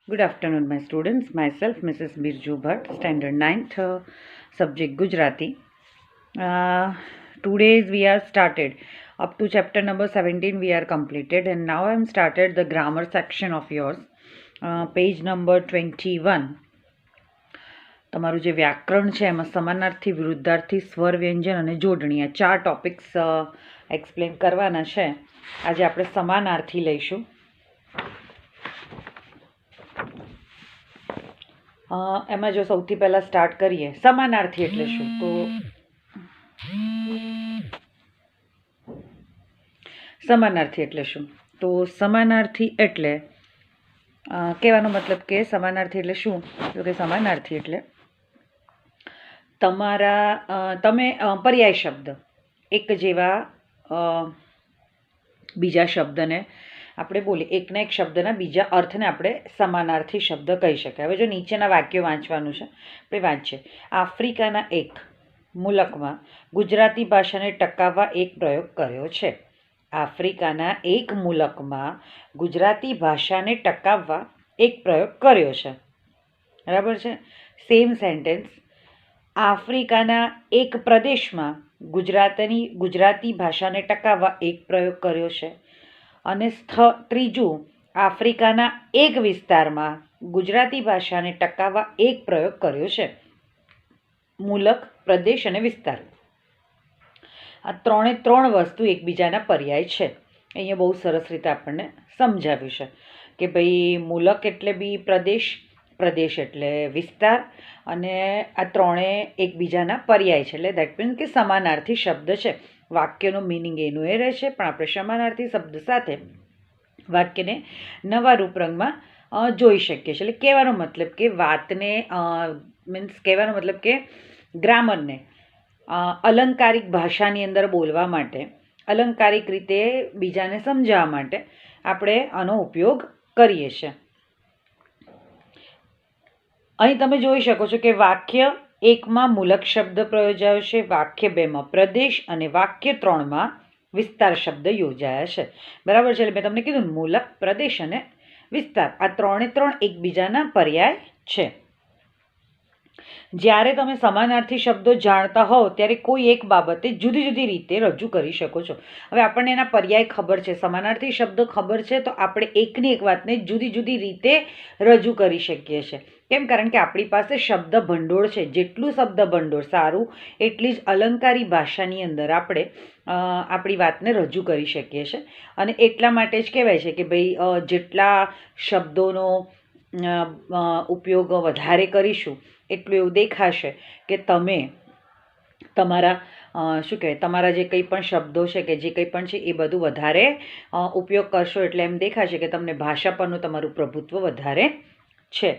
Good afternoon, my students. Myself, Mrs. Birju Bhatt, Standard 9th, subject Gujarati. Today's we are started. Up to chapter number 17 we are completed, and now I am started the grammar section of yours. Page number 21. તમારું જે વ્યાકરણ છે એમાં સમાનાર્થી, વિરુદ્ધાર્થી, સ્વર, વ્યંજન અને જોડણી આ 4 ટોપિક્સ એક્સપ્લેન કરવાના છે. આજે આપણે સમાનાર્થી લઈશું. એમાં જો સૌથી પહેલા સ્ટાર્ટ કરીએ, સમાનાર્થી એટલે શું? તો સમાનાર્થી એટલે શું? તો સમાનાર્થી એટલે કહેવાનો મતલબ કે સમાનાર્થી એટલે શું? તો કે સમાનાર્થી એટલે તમે પર્યાય શબ્દ એક જેવા બીજા શબ્દને આપણે બોલીએ, એકના એક શબ્દના બીજા અર્થને આપણે સમાનાર્થી શબ્દ કહી શકાય. હવે જો નીચેના વાક્યો વાંચવાનું છે, આપણે વાંચીએ. આફ્રિકાના એક મુલકમાં ગુજરાતી ભાષાને ટકાવવા એક પ્રયોગ કર્યો છે. આફ્રિકાના એક મુલકમાં ગુજરાતી ભાષાને ટકાવવા એક પ્રયોગ કર્યો છે. બરાબર છે. Same sentence. આફ્રિકાના એક પ્રદેશમાં ગુજરાતી ભાષાને ટકાવવા એક પ્રયોગ કર્યો છે. અને ત્રીજું, આફ્રિકાના એક વિસ્તારમાં ગુજરાતી ભાષાને ટકાવવા એક પ્રયોગ કર્યો છે. મુલક, પ્રદેશ અને વિસ્તાર આ ત્રણ વસ્તુ એકબીજાના પર્યાય છે. અહીંયા બહુ સરસ રીતે આપણને સમજાવ્યું છે કે ભાઈ મુલક એટલે બી પ્રદેશ, પ્રદેશ એટલે વિસ્તાર, અને આ ત્રણે એકબીજાના પર્યાય છે. એટલે દેટ મીન્સ કે સમાનાર્થી શબ્દ છે. વાક્યનો મિનિંગ એનું એ રહે છે, પણ આપણે સમાનાર્થી શબ્દ સાથે વાક્યને નવા રૂપરંગમાં જોઈ શકીએ છીએ. એટલે કહેવાનો મતલબ કે વાતને કહેવાનો મતલબ કે ગ્રામરને અલંકારિક ભાષાની અંદર બોલવા માટે, અલંકારિક રીતે બીજાને સમજાવવા માટે આપણે આનો ઉપયોગ કરીએ છીએ. અહીં તમે જોઈ શકો છો કે વાક્ય એકમાં મુલક શબ્દ પ્રયોજાયો છે, વાક્ય બેમાં પ્રદેશ અને વાક્ય 3માં વિસ્તાર શબ્દ યોજાયા છે. બરાબર છે. એટલે મેં તમને કીધું મુલક, પ્રદેશ અને વિસ્તાર આ ત્રણે એકબીજાના પર્યાય છે. જ્યારે તમે સમાનાર્થી શબ્દો જાણતા હોવ ત્યારે કોઈ એક બાબતે જુદી જુદી રીતે રજૂ કરી શકો છો. હવે આપણને એના પર્યાય ખબર છે, સમાનાર્થી શબ્દો ખબર છે, તો આપણે એકની એક વાતને જુદી જુદી રીતે રજૂ કરી શકીએ છીએ. કેમ? કારણ કે આપણી પાસે શબ્દ ભંડોળ છે. જેટલું શબ્દ ભંડોળ સારું એટલી જ અલંકારી ભાષાની અંદર આપણે આપણી વાતને રજૂ કરી શકીએ છીએ. અને એટલા માટે જ કહેવાય છે કે ભાઈ જેટલા શબ્દોનો ઉપયોગ વધારે કરીશું એટલું એવું દેખાશે કે તમે તમારા શું કહેવાય, તમારા જે કંઈ પણ શબ્દો છે કે જે કંઈ પણ છે એ બધું વધારે ઉપયોગ કરશો એટલે એમ દેખાશે કે તમને ભાષા પરનું તમારું પ્રભુત્વ વધારે છે.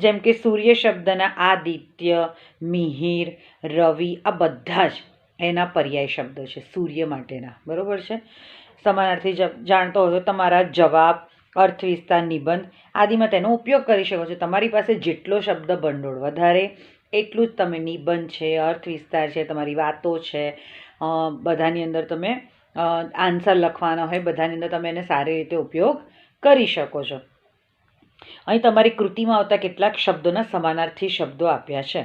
જેમ કે સૂર્ય શબ્દના આદિત્ય, મિહિર, રવિ આ બધા જ એના પર્યાય શબ્દો છે સૂર્ય માટેના. બરાબર છે. સમાનાર્થી જાણતો હોય તો તમારા જવાબ, અર્થ, વિસ્તાર, નિબંધ આદિમાં તેનો ઉપયોગ કરી શકો છો. તમારી પાસે જેટલો શબ્દ ભંડોળ વધારે એટલું જ તમે નિબંધ છે, અર્થ વિસ્તાર છે, તમારી વાતો છે, બધાની અંદર તમે આન્સર લખવાના હોય, બધાની અંદર તમે એને સારી રીતે ઉપયોગ કરી શકો છો. અહીં તમારી કૃતિમાં આવતા કેટલાક શબ્દોના સમાનાર્થી શબ્દો આપ્યા છે.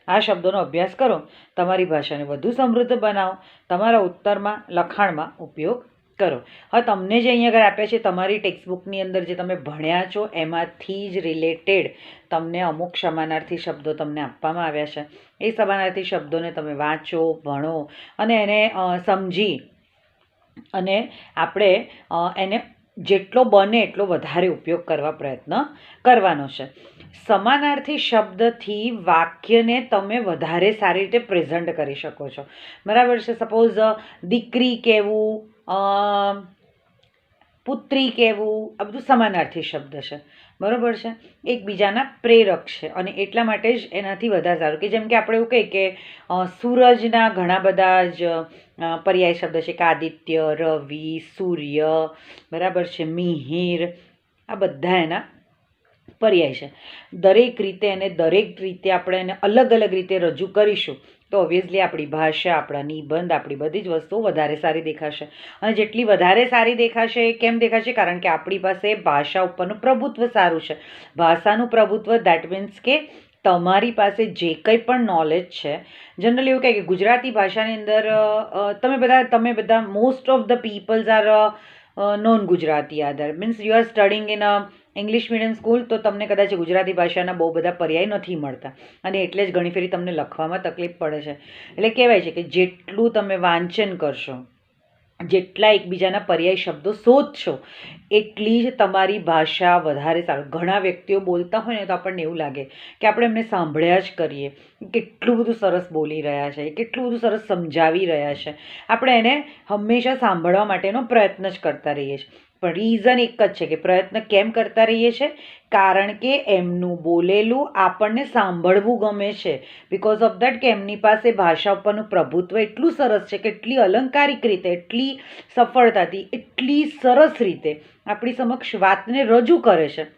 આ શબ્દોનો અભ્યાસ કરો, તમારી ભાષાને વધુ સમૃદ્ધ બનાવો, તમારા ઉત્તરમાં, લખાણમાં ઉપયોગ કરો. હવે તમને જે અહીંયા આગળ આપ્યા છે તમારી ટેક્સ્ટબુકની અંદર જે તમે ભણ્યા છો એમાંથી જ રિલેટેડ તમને અમુક સમાનાર્થી શબ્દો તમને આપવામાં આવ્યા છે. એ સમાનાર્થી શબ્દોને તમે વાંચો, ભણો અને એને સમજી અને આપણે એને જેટલો બને એટલો વધારે ઉપયોગ કરવા પ્રયત્ન કરવાનો છે. સમાનાર્થી શબ્દથી વાક્યને તમે વધારે સારી રીતે પ્રેઝન્ટ કરી શકો છો. બરાબર છે. સપોઝ દીકરી કહેવું, પુત્રી કહેવું આ બધું સમાનાર્થી શબ્દ છે. બરાબર છે. એકબીજાના પ્રેરક છે અને એટલા માટે જ એનાથી વધારે સારું કે જેમ કે આપણે એવું કહીએ કે સૂરજના ઘણા બધા જ પર્યાય શબ્દ છે કે આદિત્ય, રવિ, સૂર્ય, બરાબર છે, મિહિર આ બધા એના પર્યાય છે. દરેક રીતે આપણે એને અલગ અલગ રીતે રજૂ કરીશું તો ઓબ્વિયસલી આપણી ભાષા, આપણા નિબંધ, આપણી બધી જ વસ્તુઓ વધારે સારી દેખાશે. અને જેટલી વધારે સારી દેખાશે એ કેમ દેખાશે? કારણ કે આપણી પાસે ભાષા ઉપરનું પ્રભુત્વ સારું છે. ભાષાનું પ્રભુત્વ દેટ મીન્સ કે તમારી પાસે જે કંઈ પણ નોલેજ છે, જનરલી એવું કહે કે ગુજરાતી ભાષાની અંદર તમે બધા most of the peoples are non Gujarati Aadhaar means you are studying in English medium school, તો તમને કદાચ ગુજરાતી ભાષાના બહુ બધા પર્યાય નથી મળતા અને એટલે જ ઘણી ફેરી તમને લખવામાં તકલીફ પડે છે. એટલે કહેવાય છે કે જેટલું તમે વાંચન કરશો, જેટલા એકબીજાના પર્યાય શબ્દો શોધશો, એટલી જ તમારી ભાષા વધારે સારું. ઘણા વ્યક્તિઓ બોલતા હોય ને તો આપણને એવું લાગે કે આપણે એમને સાંભળ્યા જ કરીએ, કેટલું બધું સરસ બોલી રહ્યા છે, કેટલું બધું સરસ સમજાવી રહ્યા છે. આપણે એને હંમેશા સાંભળવા માટેનો પ્રયત્ન જ કરતા રહીએ છીએ. પણ રીઝન એક જ છે કે પ્રયત્ન કેમ કરતા રહીએ છીએ? કારણ કે એમનું બોલેલું આપણને સાંભળવું ગમે છે. બિકોઝ ઓફ દેટ કે એમની પાસે ભાષા ઉપરનું પ્રભુત્વ એટલું સરસ છે કે એટલી અલંકારિક રીતે, એટલી સફળતાથી, એટલી સરસ રીતે આપણી સમક્ષ વાતને રજૂ કરે છે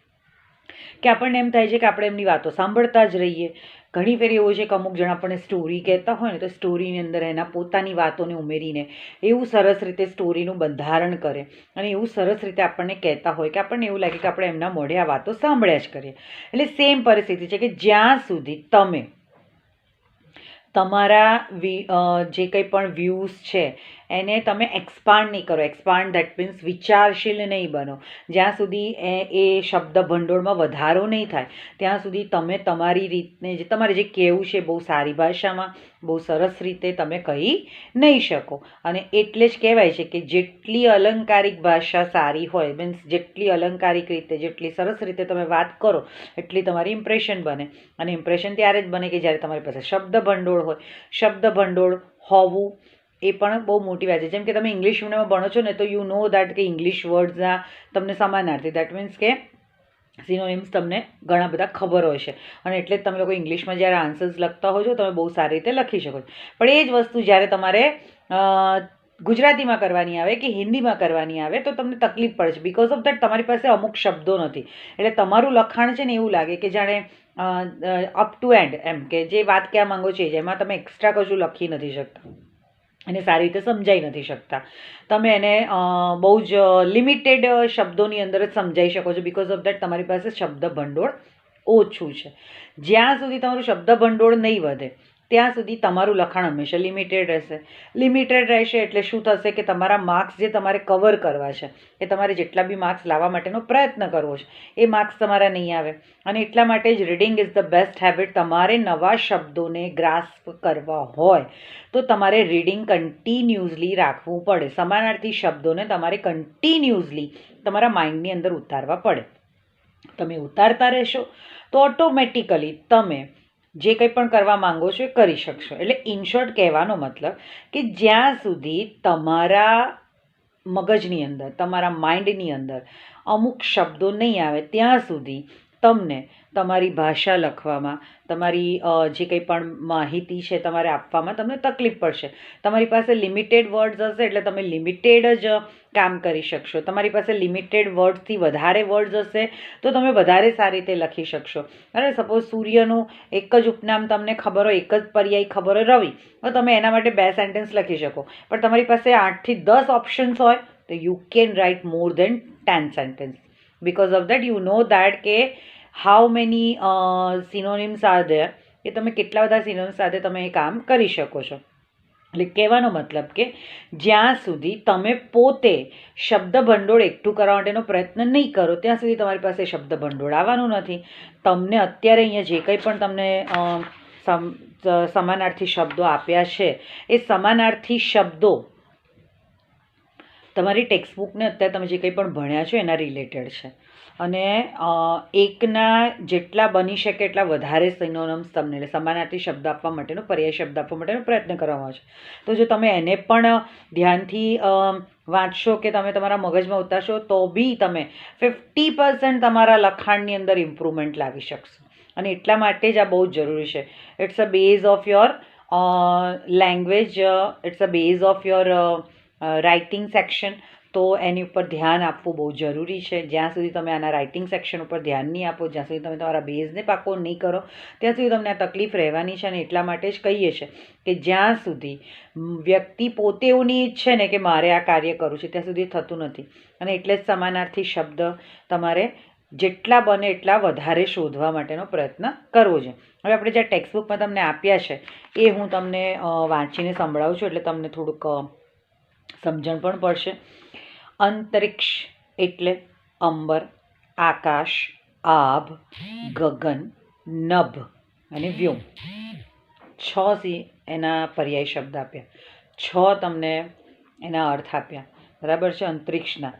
કે આપણને એમ થાય છે કે આપણે એમની વાતો સાંભળતા જ રહીએ. ઘણી ફેર એવું છે કે અમુક જણા આપણને સ્ટોરી કહેતા હોય ને તો સ્ટોરીની અંદર એના પોતાની વાતોને ઉમેરીને એવું સરસ રીતે સ્ટોરીનું બંધારણ કરે અને એવું સરસ રીતે આપણને કહેતા હોય કે આપણને એવું લાગે કે આપણે એમના મોઢે આ વાતો સાંભળ્યા જ કરીએ. એટલે સેમ પરિસ્થિતિ છે કે જ્યાં સુધી તમે તમારા જે કંઈ પણ વ્યૂઝ છે એને તમે એક્સપાન્ડ નહીં કરો, એક્સપાન્ડ દેટ મીન્સ વિચારશીલ નહીં બનો, જ્યાં સુધી એ શબ્દ ભંડોળમાં વધારો નહીં થાય ત્યાં સુધી તમે તમારી રીતને તમારે જે કહેવું છે બહુ સારી ભાષામાં, બહુ સરસ રીતે તમે કહી નહીં શકો. અને એટલે જ કહેવાય છે કે જેટલી અલંકારિક ભાષા સારી હોય, મીન્સ જેટલી અલંકારિક રીતે, જેટલી સરસ રીતે તમે વાત કરો એટલી તમારી ઇમ્પ્રેશન બને. અને ઇમ્પ્રેશન ત્યારે જ બને કે જ્યારે તમારી પાસે શબ્દ ભંડોળ હોય. શબ્દ ભંડોળ હોવું એ પણ બહુ મોટી વાત છે. જેમ કે તમે ઇંગ્લિશ મીડિયમમાં ભણો છો ને તો યુ નો દેટ કે ઇંગ્લિશ વર્ડ્સના તમને સમાનાર્થી, દેટ મીન્સ કે સિનોનિમ્સ તમને ઘણા બધા ખબર હોય છે અને એટલે જ તમે લોકો ઇંગ્લિશમાં જ્યારે આન્સર્સ લખતા હો છો તમે બહુ સારી રીતે લખી શકો છો. પણ એ જ વસ્તુ જ્યારે તમારે ગુજરાતીમાં કરવાની આવે કે હિન્દીમાં કરવાની આવે તો તમને તકલીફ પડે છે. બિકોઝ ઓફ દેટ તમારી પાસે અમુક શબ્દો નથી. એટલે તમારું લખાણ છે ને એવું લાગે કે જાણે અપ ટુ એન્ડ એમ કે જે વાત કહેવા માંગો છો એમાં તમે એક્સ્ટ્રા કશું લખી નથી શકતા અને સારી રીતે સમજાઈ નથી શકતા. તમે એને બહુ જ લિમિટેડ શબ્દોની અંદર જ સમજાઈ શકો છો. બિકોઝ ઓફ દેટ તમારી પાસે શબ્દ ભંડોળ ઓછું છે. જ્યાં સુધી તમારું શબ્દ ભંડોળ નહીં વધે ત્યાં સુધી તમારું લખાણ હંમેશા લિમિટેડ રહેશે. લિમિટેડ રહેશે એટલે શું થશે કે તમારા માર્ક્સ જે તમારે કવર કરવા છે, એ તમારે જેટલા બી માર્ક્સ લાવવા માટેનો પ્રયત્ન કરવો છે એ માર્ક્સ તમારા નહીં આવે. અને એટલા માટે જ reading is the best habit. તમારે નવા શબ્દોને ગ્રાસ્પ કરવા હોય તો તમારે રીડિંગ કન્ટિન્યુઅસલી રાખવું પડે. સમાનાર્થી શબ્દોને તમારે કન્ટિન્યુઅસલી તમારા માઇન્ડની અંદર ઉતારવા પડે. તમે ઉતારતા રહેશો તો ઓટોમેટિકલી તમે જે કંઈ પણ કરવા માંગો છો એ કરી શકશો. એટલે ઇન શોર્ટ કહેવાનો મતલબ કે જ્યાં સુધી તમારા મગજની અંદર, તમારા માઇન્ડની અંદર અમુક શબ્દો નહીં આવે ત્યાં સુધી તમને તમારી ભાષા લખવામાં, તમારી જે કંઈ પણ માહિતી છે તમારે આપવામાં તમને તકલીફ પડશે. તમારી પાસે લિમિટેડ વર્ડ્સ હશે એટલે તમે લિમિટેડ જ કામ કરી શકશો. તમારી પાસે લિમિટેડ વર્ડ્સથી વધારે વર્ડ્સ હશે તો તમે વધારે સારી રીતે લખી શકશો. અને સપોઝ સૂર્યનું એક જ ઉપનામ તમને ખબર હોય, એક જ પર્યાય ખબર હોય રવિ, તો તમે એના માટે 2 સેન્ટેન્સ લખી શકો. પણ તમારી પાસે 8 થી 10 ઓપ્શન્સ હોય તો you can write more than 10 sentence. Because of that you know that કે how many synonyms are there, કે તમે કેટલા બધા સિનોનિમ્સ સાથે તમે એ કામ કરી શકો છો. એટલે કહેવાનો મતલબ કે જ્યાં સુધી તમે પોતે શબ્દ ભંડોળ એકઠું કરવા માટેનો પ્રયત્ન નહીં કરો ત્યાં સુધી તમારી પાસે શબ્દ ભંડોળ આવવાનું નથી. તમને અત્યારે અહીંયા જે કંઈ પણ તમને સમાનાર્થી શબ્દો આપ્યા છે એ સમાનાર્થી શબ્દો તમારી ટેક્સ્ટબુકને અત્યારે તમે જે કંઈ પણ ભણ્યા છો એના રિલેટેડ છે. અને એકના જેટલા બની શકે એટલા વધારે સિનોનિમ્સ તમને, એટલે સમાનાર્થી શબ્દ આપવા માટેનો, પર્યાય શબ્દ આપવા માટેનો પ્રયત્ન કરવામાં આવે છે. તો જો તમે એને પણ ધ્યાનથી વાંચશો કે તમે તમારા મગજમાં ઉતારશો તો બી તમે 50% તમારા લખાણની અંદર ઇમ્પ્રુવમેન્ટ લાવી શકશો. અને એટલા માટે જ આ બહુ જ જરૂરી છે. It's a base of your language, it's a base of your writing section. તો એની ઉપર ધ્યાન આપવું બહુ જરૂરી છે. જ્યાં સુધી તમે આના રાઇટિંગ સેક્શન ઉપર ધ્યાન નહીં આપો, જ્યાં સુધી તમે તમારા બેઝને પાકો નહીં કરો, ત્યાં સુધી તમને આ તકલીફ રહેવાની છે. અને એટલા માટે જ કહીએ છીએ કે જ્યાં સુધી વ્યક્તિ પોતે એવું નહીં ઈચ્છે ને કે મારે આ કાર્ય કરવું છે, ત્યાં સુધી થતું નથી. અને એટલે જ સમાનાર્થી શબ્દ તમારે જેટલા બને એટલા વધારે શોધવા માટેનો પ્રયત્ન કરવો જોઈએ. હવે આપણે જે ટેક્સ્ટબુકમાં તમને આપ્યા છે એ હું તમને વાંચીને સંભળાવું છું, એટલે તમને થોડુંક સમજણ પણ પડશે. અંતરિક્ષ એટલે અંબર, આકાશ, આભ, ગગન, નભ અને વ્યોમ. 6 એના પર્યાય શબ્દ આપ્યા, 6 તમને એના અર્થ આપ્યા. બરાબર છે. અંતરિક્ષના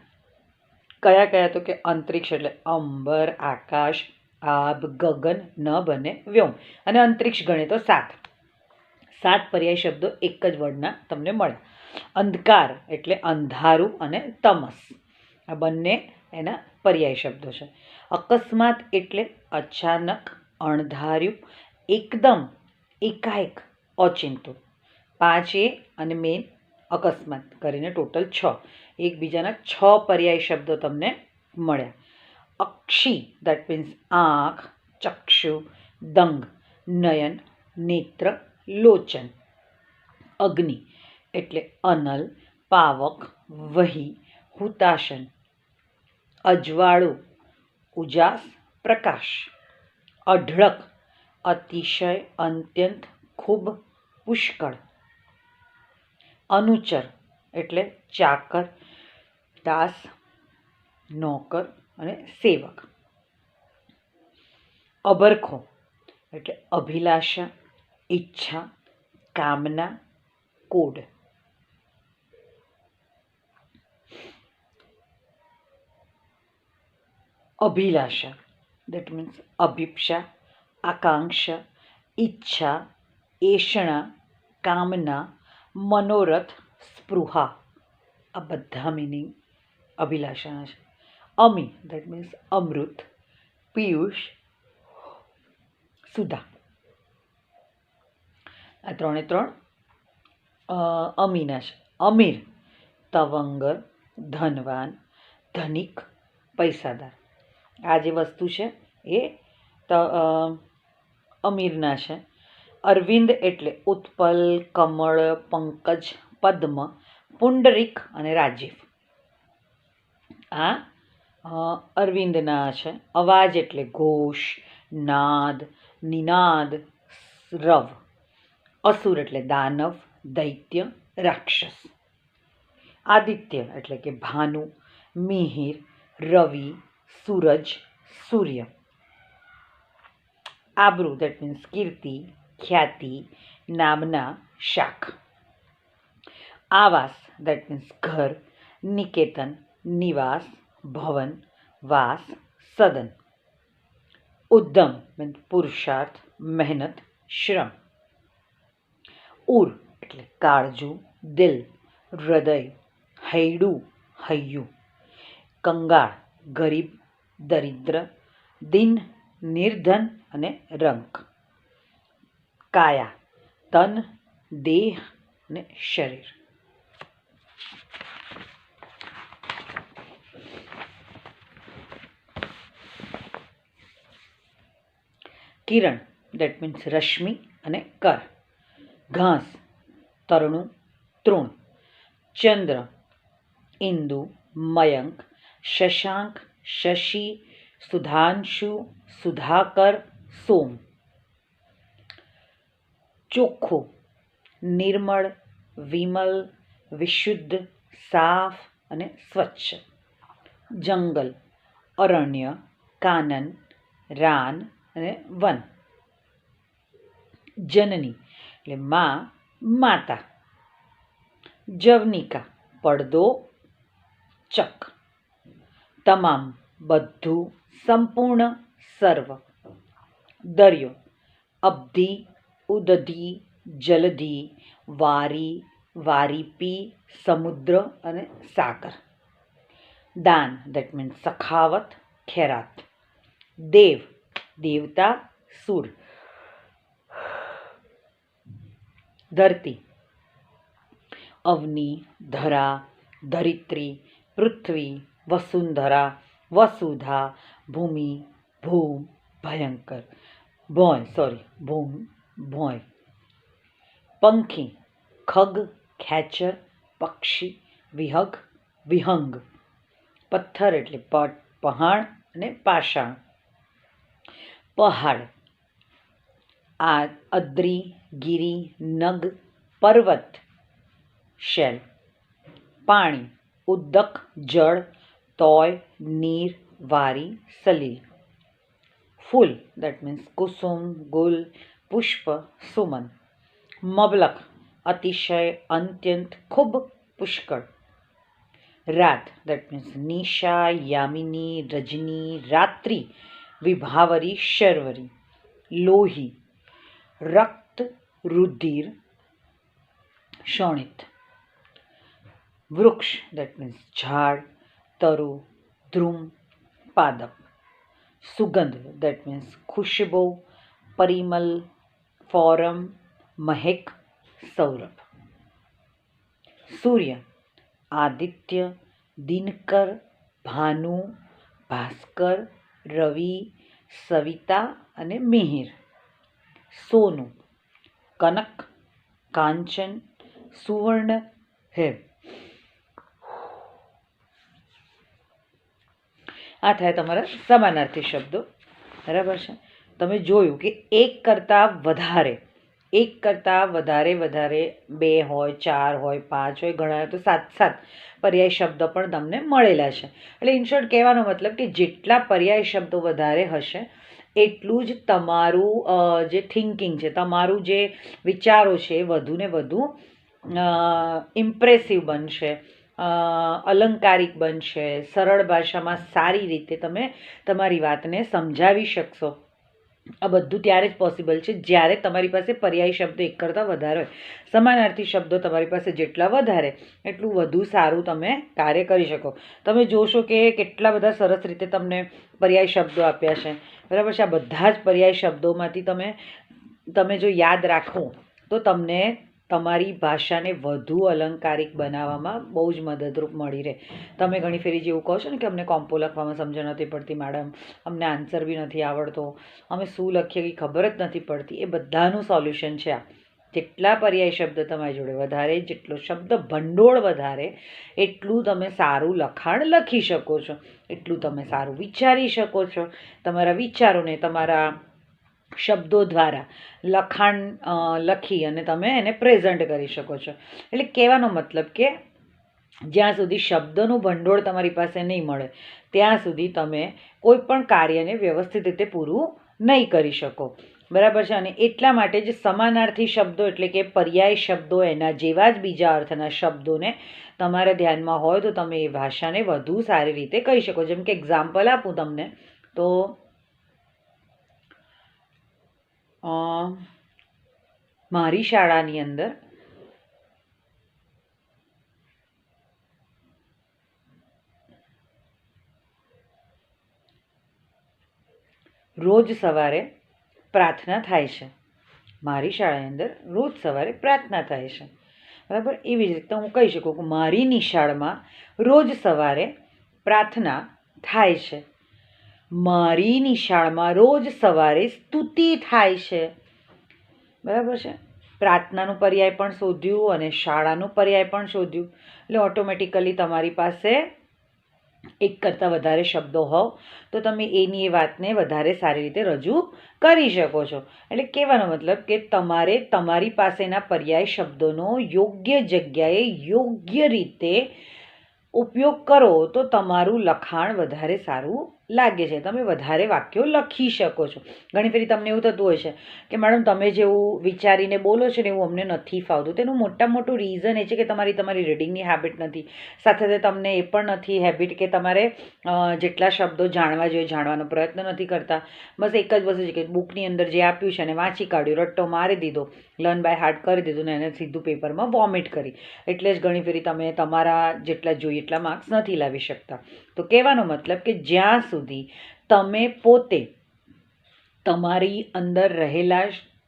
કયા કયા? તો કે અંતરિક્ષ એટલે અંબર, આકાશ, આભ, ગગન, નભ અને વ્યોમ. અને અંતરિક્ષ ગણે તો 7 પર્યાય શબ્દો એક જ વર્ડના તમને મળ્યા. અંધકાર એટલે અંધારું અને તમસ. આ બંને એના પર્યાય શબ્દો છે. અકસ્માત એટલે અચાનક, અણધાર્યું, એકદમ, એકાએક, ઓચિંતું. 5 અને મેન અકસ્માત કરીને ટોટલ 6. એકબીજાના 6 પર્યાય શબ્દો તમને મળ્યા. અક્ષી દેટ મીન્સ આંખ, ચક્ષુ, દંગ, નયન, નેત્ર, લોચન. અગ્નિ એટલે અનલ, પાવક, વહી, હુતાશન. અજવાળું ઉજાસ, પ્રકાશ. અઢળક અતિશય, અત્યંત, ખૂબ, પુષ્કળ. અનુચર એટલે ચાકર, દાસ, નોકર અને સેવક. અભરખો એટલે અભિલાષા, ઈચ્છા, કામના, કોડ. અભિલાષા દેટ મીન્સ અભિપ્સા, આકાંક્ષા, ઈચ્છા, એષણા, કામના, મનોરથ, સ્પૃહા. આ બધા મિનિંગ અભિલાષાના છે. અમી દેટ મીન્સ અમૃત, પિયુષ, સુધા. આ 3 અમીના છે. અમીર તવંગર, ધનવાન, ધનિક, પૈસાદાર. આ જે વસ્તુ છે એ અમીરના છે. અરવિંદ એટલે ઉત્પલ, કમળ, પંકજ, પદ્મ, પુંડરીક અને રાજીવ. આ અરવિંદના છે. અવાજ એટલે ઘોષ, નાદ, નિનાદ, રવ. અસુર એટલે દાનવ, દૈત્ય, રાક્ષસ. આદિત્ય એટલે કે ભાનુ, મિહિર, રવિ, સૂરજ, સૂર્ય. આબરૂ દેટ મીન્સ કીર્તિ, ખ્યાતિ, નામના, શાખ. આવાસ દેટ મીન્સ ઘર, નિકેતન, નિવાસ, ભવન, વાસ, સદન. ઉદ્દમ મીન્સ પુરુષાર્થ, મહેનત, શ્રમ. ઉર એટલે કાળજું, દિલ, હૃદય, હૈડું, હૈયું. કંગાળ ગરીબ, દરિદ્ર, દિન, નિર્ધન અને રંક. કાયા તન, દેહ અને શરીર. કિરણ દેટ મીન્સ રશ્મિ અને કર. ઘાસ તરણું, તૃણ. ચંદ્ર ઇન્દુ, મયંક, શશાંક, શશી, સુધાંશુ, સુધાકર, સોમ. ચોખ્ખું નિર્મળ, વિમલ, વિશુદ્ધ, સાફ અને સ્વચ્છ. જંગલ અરણ્ય, કાનન, રાન અને વન. જનની એટલે મા, માતા. જવનિકા પડદો, ચક. તમામ બધું, સંપૂર્ણ, સર્વ. દરિયો અબ્ધિ, ઉદધિ, જલધિ, વારી, વારીપી, સમુદ્ર અને સાગર. દાન દેટ મીન્સ સખાવત, ખેરાત. દેવ દેવતા, સુર. ધરતી અવની, ધરા, ધરિત્રી, પૃથ્વી, વસુંધરા, વસુધા, ભૂમિ, ભૂમ, ભયંકર, ભૂમ, ભોંય, પંખી, ખગ, ખેચર, પક્ષી, વિહગ, વિહંગ, પથ્થર એટલે પહાણ અને પાષાણ, પહાડ, અદ્રી, ગિરી, નગ, પર્વત, શેલ, પાણી, ઉદક, જળ, તોય, નીર, વારી, સલીલ, ફૂલ દેટ મીન્સ કુસુમ, ગુલ, પુષ્પ, સુમન, મબલક અતિશય, અત્યંત, ખૂબ, પુષ્કળ, રાત દેટ મીન્સ નિશા, યામિની, રજની, રાત્રિ, વિભાવરી, શર્વરી, લોહી, રક્ત, રુધિર, શોણિત, વૃક્ષ દેટ મીન્સ ઝાડ, તરુ, ધ્રુમ, પાદપ, સુગંધ દેટ મીન્સ ખુશ્બુ, પરિમલ, ફોરમ, મહેક, સૌરભ, સૂર્ય, આદિત્ય, દિનકર, ભાનુ, ભાસ્કર, રવિ, સવિતા અને મિહિર, સોનું, કનક, કાંચન, સુવર્ણ, હેમ. આ થાય તમારા સમાનાર્થી શબ્દો. બરાબર છે. તમે જોયું કે એક કરતાં વધારે બે હોય, ચાર હોય, પાંચ હોય, ઘણા તો 7 પર્યાય શબ્દ પણ તમને મળેલા છે. એટલે ઇન શોર્ટ કહેવાનો મતલબ કે જેટલા પર્યાય શબ્દો વધારે હશે એટલું જ તમારું જે થિંકિંગ છે, તમારું જે વિચારો છે એ વધુ ને વધુ ઇમ્પ્રેસિવ બનશે, અલંકારિક બનશે, સરળ ભાષામાં સારી રીતે તમે તમારી વાતને સમજાવી શકશો. આ બધું ત્યારે જ પોસિબલ છે જ્યારે તમારી પાસે પર્યાય શબ્દો એક કરતાં વધારે હોય. સમાનાર્થી શબ્દો તમારી પાસે જેટલા વધારે એટલું વધુ સારું તમે કાર્ય કરી શકો. તમે જોશો કે કેટલા બધા સરસ રીતે તમને પર્યાય શબ્દો આપ્યા છે. બરાબર છે. આ બધા જ પર્યાય શબ્દોમાંથી તમે જો યાદ રાખો તો તમને તમારી ભાષાને વધુ અલંકારિક બનાવવામાં બહુ જ મદદરૂપ મળી રહે. તમે ઘણી ફેરી જેવું કહો છો ને કે અમને કોમ્પો લખવામાં સમજણ નથી પડતી મેડમ, અમને આન્સર બી નથી આવડતો, અમે શું લખીએ એ ખબર જ નથી પડતી. એ બધાનું સોલ્યુશન છે આ. જેટલા પર્યાય શબ્દ તમારી જોડે વધારે, જેટલો શબ્દ ભંડોળ વધારે, એટલું તમે સારું લખાણ લખી શકો છો, એટલું તમે સારું વિચારી શકો છો. તમારા વિચારોને તમારા શબ્દો દ્વારા લખાણ લખી અને તમે એને પ્રેઝન્ટ કરી શકો છો. એટલે કહેવાનો મતલબ કે જ્યાં સુધી શબ્દનું ભંડોળ તમારી પાસે નહીં મળે ત્યાં સુધી તમે કોઈ પણ કાર્યને વ્યવસ્થિત રીતે પૂરું નહીં કરી શકો. બરાબર છે. અને એટલા માટે જ સમાનાર્થી શબ્દો એટલે કે પર્યાય શબ્દો, એના જેવા જ બીજા અર્થના શબ્દોને તમારા ધ્યાનમાં હોય તો તમે એ ભાષાને વધુ સારી રીતે કહી શકો. જેમ કે એક્ઝામ્પલ આપું તમને તો મારી શાળાની અંદર રોજ સવારે પ્રાર્થના થાય છે. મારી શાળાની અંદર રોજ સવારે પ્રાર્થના થાય છે. બરાબર. એવી જ રીતે હું કહી શકું કે મારી નિશાળમાં રોજ સવારે પ્રાર્થના થાય છે. મારી નિશાળમાં રોજ સવારે સ્તુતિ થાય છે. બરાબર છે. પ્રાર્થનાનું પર્યાય પણ શોધ્યું અને શાળાનું પર્યાય પણ શોધ્યું. એટલે ઓટોમેટિકલી તમારી પાસે એક કરતાં વધારે શબ્દો હોવ તો તમે એની એ વાતને વધારે સારી રીતે રજૂ કરી શકો છો. એટલે કહેવાનો મતલબ કે તમારે તમારી પાસેના પર્યાય શબ્દોનો યોગ્ય જગ્યાએ યોગ્ય રીતે ઉપયોગ કરો તો તમારું લખાણ વધારે સારું લાગે છે. તમે વધારે વાક્યો લખી શકો છો. ઘણી ફરી તમને એવું થતું હોય છે કે મેડમ તમે જેવું વિચારીને બોલો છો ને એવું અમને નથી ફાવતું. તેનું મોટું રીઝન એ છે કે તમારી રીડિંગની હેબિટ નથી. સાથે સાથે તમને એ પણ નથી હેબિટ કે તમારે જેટલા શબ્દો જાણવા જોઈએ જાણવાનો પ્રયત્ન નથી કરતા. બસ એક જ વસ્તુ છે કે બુકની અંદર જે આપ્યું છે એને વાંચી કાઢ્યું, રટ્ટો મારી દીધો, લર્ન બાય હાર્ટ કરી દીધું ને એને સીધું પેપરમાં વોમિટ કરી. એટલે જ ઘણી ફેરી તમે તમારા જેટલા જોઈએ એટલા માર્ક્સ નથી લાવી શકતા. તો કહેવાનો મતલબ કે જ્યાં સુધી તમે પોતે તમારી અંદર રહેલા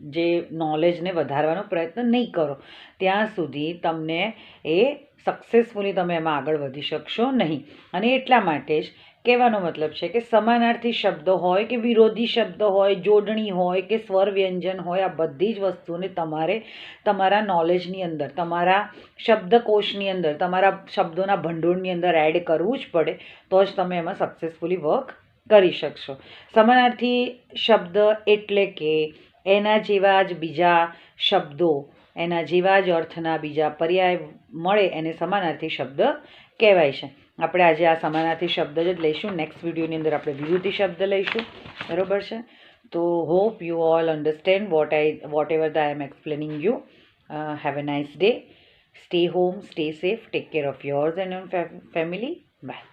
જે નોલેજને વધારવાનો પ્રયત્ન નહીં કરો ત્યાં સુધી તમને એ સક્સેસફુલી તમે એમાં આગળ વધી શકશો નહીં. અને એટલા માટે જ કહેવાનો મતલબ છે કે સમાનાર્થી શબ્દો હોય કે વિરોધી શબ્દો હોય, જોડણી હોય કે સ્વર વ્યંજન હોય, આ બધી જ વસ્તુને તમારે તમારા નોલેજની અંદર, તમારા શબ્દકોશની અંદર, તમારા શબ્દોના ભંડોળની અંદર એડ કરવું જ પડે, તો જ તમે એમાં સક્સેસફુલી વર્ક કરી શકશો. સમાનાર્થી શબ્દ એટલે કે એના જેવા જ બીજા શબ્દો, એના જેવા જ અર્થના બીજા પર્યાય મળે એને સમાનાર્થી શબ્દ કહેવાય છે. આપણે આજે આ સમાનાર્થી શબ્દ જ લઈશું. નેક્સ્ટ વિડીયોની અંદર આપણે વિરોધી શબ્દ લઈશું. બરાબર છે? તો hope you all understand whatever the I am explaining you. Have a nice day. Stay home, stay safe, take care of yours and your family. By.